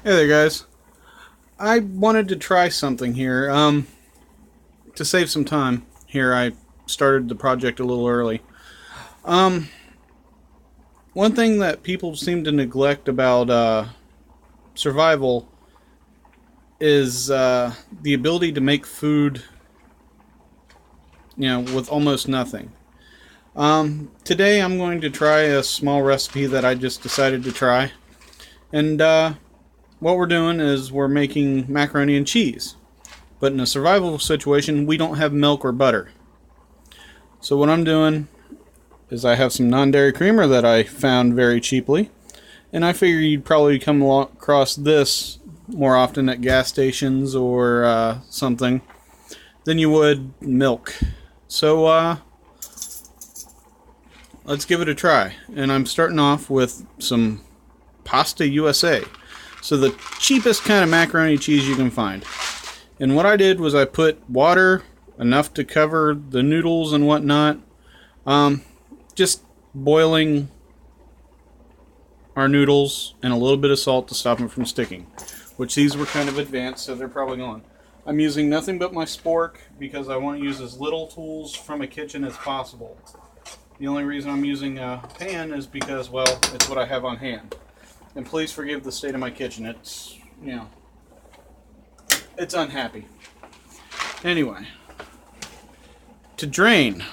Hey there, guys. I wanted to try something here. To save some time here, I started the project a little early. Um, One thing that people seem to neglect about survival is the ability to make food, with almost nothing. Today I'm going to try a small recipe that I just decided to try, and what we're doing is we're making macaroni and cheese. But in a survival situation, we don't have milk or butter. So what I'm doing is I have some non-dairy creamer that I found very cheaply, and I figure you'd probably come across this more often at gas stations or something than you would milk. So let's give it a try. And I'm starting off with some Pasta USA. So the cheapest kind of macaroni cheese you can find. And what I did was I put water, enough to cover the noodles and whatnot. Just boiling our noodles and a little bit of salt to stop them from sticking. Which these were kind of advanced, so they're probably going. I'm using nothing but my spork because I want to use as little tools from a kitchen as possible. The only reason I'm using a pan is because, well, it's what I have on hand. And please forgive the state of my kitchen. It's unhappy. Anyway, to drain,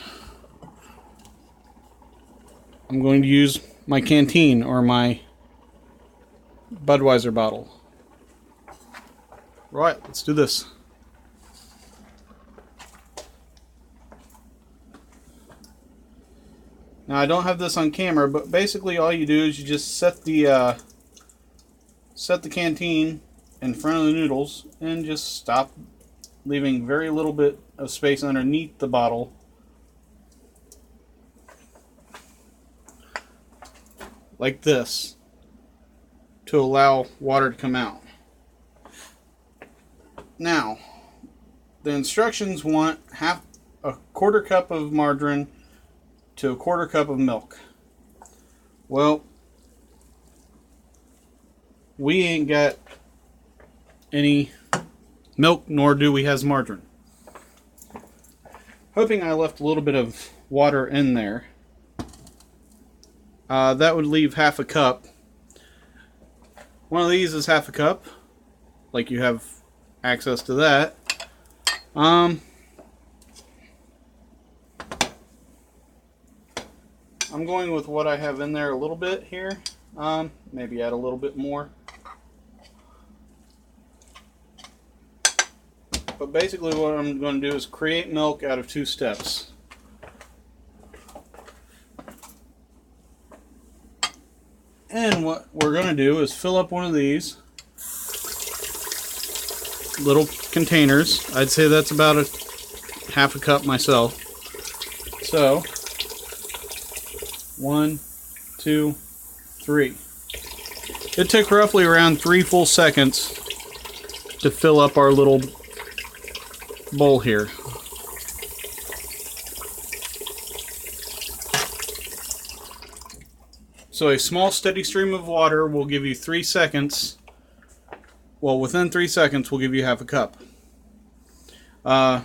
I'm going to use my canteen or my Budweiser bottle. Right, let's do this. Now I don't have this on camera, but basically all you do is you just set the canteen in front of the noodles and just stop, leaving very little bit of space underneath the bottle. Like this, to allow water to come out. Now, the instructions want a quarter cup of margarine to a quarter cup of milk. Well, we ain't got any milk, nor do we have margarine. Hoping I left a little bit of water in there. That would leave half a cup. One of these is half a cup, like you have access to that. I'm going with what I have in there a little bit here. Maybe add a little bit more. But basically what I'm going to do is create milk out of 2 steps. And what we're going to do is fill up one of these little containers. I'd say that's about half a cup myself. So, 1, 2, 3. It took roughly around 3 full seconds to fill up our little bowl here. So a small steady stream of water will give you 3 seconds. Well, within 3 seconds will give you half a cup. I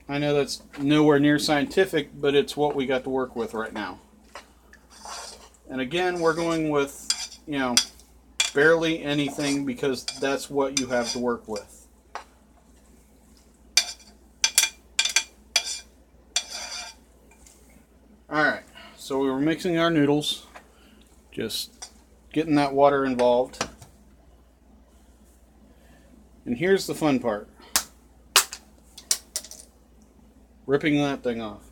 know that's nowhere near scientific, but it's what we got to work with right now. And again, we're going with, barely anything because that's what you have to work with. Alright, so we were mixing our noodles. Just getting that water involved. And here's the fun part. Ripping that thing off.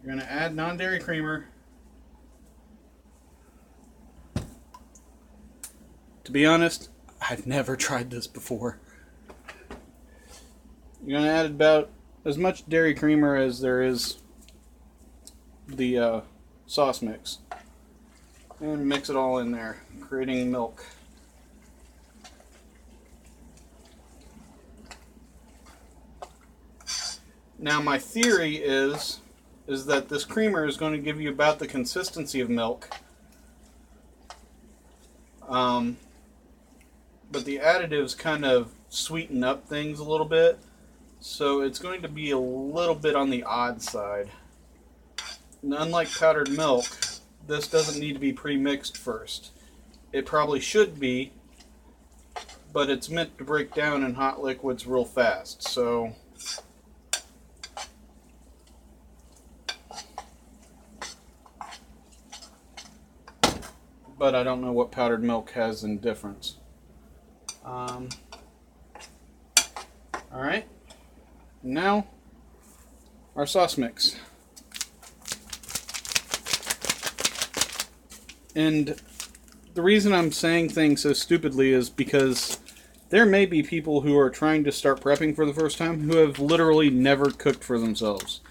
You're going to add non-dairy creamer. To be honest, I've never tried this before. You're going to add about as much dairy creamer as there is the sauce mix. And mix it all in there, creating milk. Now my theory is that this creamer is going to give you about the consistency of milk. but the additives kind of sweeten up things a little bit. So it's going to be a little bit on the odd side. And unlike powdered milk, this doesn't need to be pre-mixed first. It probably should be, but it's meant to break down in hot liquids real fast. So but I don't know what powdered milk has in difference. Alright, now our sauce mix. And the reason I'm saying things so stupidly is because there may be people who are trying to start prepping for the first time who have literally never cooked for themselves,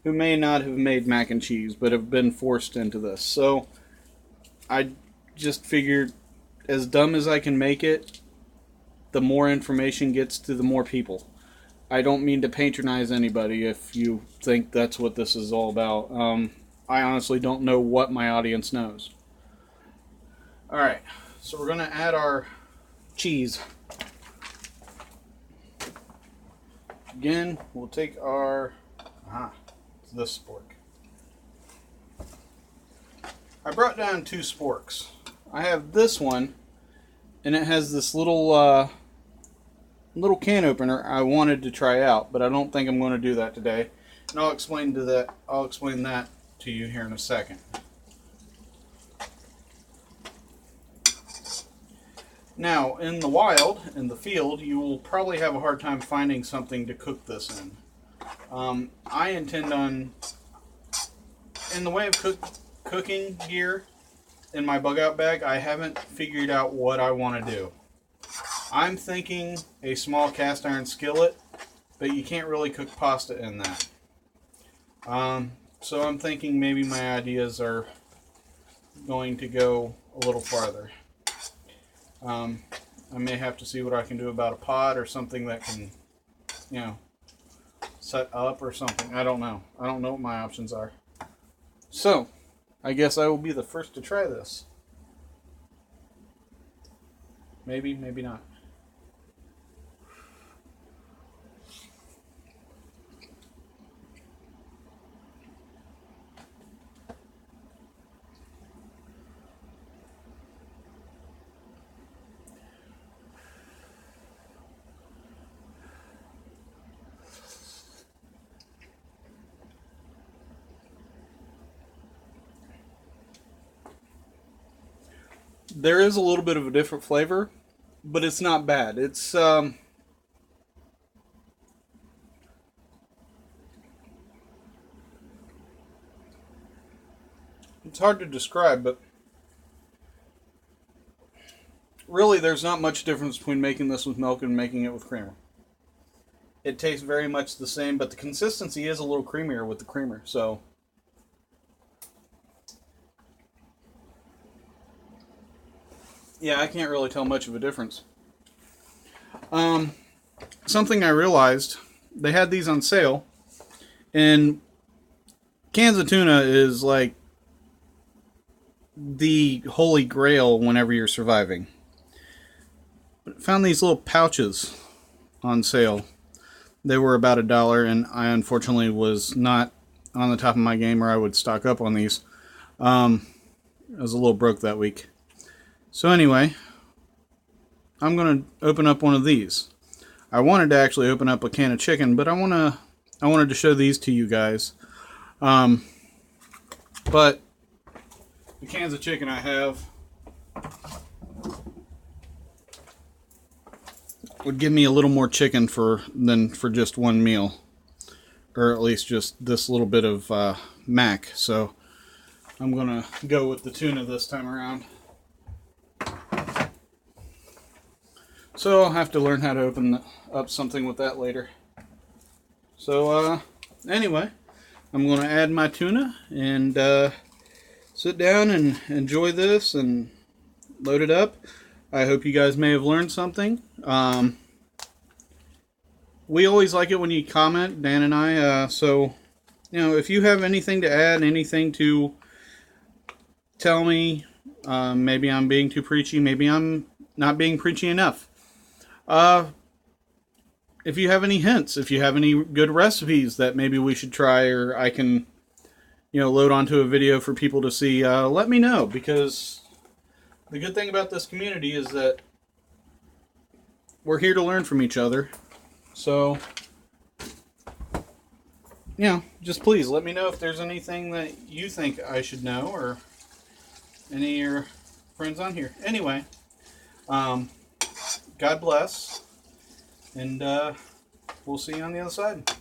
who may not have made mac and cheese but have been forced into this. So I just figured, as dumb as I can make it, the more information gets to the more people. I don't mean to patronize anybody if you think that's what this is all about. I honestly don't know what my audience knows. Alright, so we're going to add our cheese. Again, we'll take our... it's this spork. I brought down 2 sporks. I have this one, and it has this little can opener I wanted to try out, but I don't think I'm going to do that today. And I'll explain that to you here in a second. Now, in the wild, in the field, you will probably have a hard time finding something to cook this in. I intend on, in the way of cooking gear in my bug out bag, I haven't figured out what I want to do. I'm thinking a small cast iron skillet, but you can't really cook pasta in that. So I'm thinking maybe my ideas are going to go a little farther. I may have to see what I can do about a pot or something that can, set up or something. I don't know. I don't know what my options are. So, I guess I will be the first to try this. Maybe, maybe not. There is a little bit of a different flavor, but it's not bad. It's hard to describe, but really there's not much difference between making this with milk and making it with creamer. It tastes very much the same, but the consistency is a little creamier with the creamer, so... yeah, I can't really tell much of a difference. Something I realized, they had these on sale, and cans of tuna is like the holy grail whenever you're surviving. But I found these little pouches on sale. They were about $1, and I unfortunately was not on the top of my game, or I would stock up on these. I was a little broke that week. So anyway, I'm going to open up one of these. I wanted to actually open up a can of chicken, but I wanted to show these to you guys. But the cans of chicken I have would give me a little more chicken than for just one meal, or at least just this little bit of mac. So I'm going to go with the tuna this time around. So I'll have to learn how to open up something with that later. So anyway, I'm going to add my tuna and sit down and enjoy this and load it up. I hope you guys may have learned something. We always like it when you comment, Dan and I. So, if you have anything to add, anything to tell me, maybe I'm being too preachy, maybe I'm not being preachy enough. If you have any hints, if you have any good recipes that maybe we should try, or I can, load onto a video for people to see, let me know, because the good thing about this community is that we're here to learn from each other. So, just please let me know if there's anything that you think I should know, or any of your friends on here. Anyway, God bless, and we'll see you on the other side.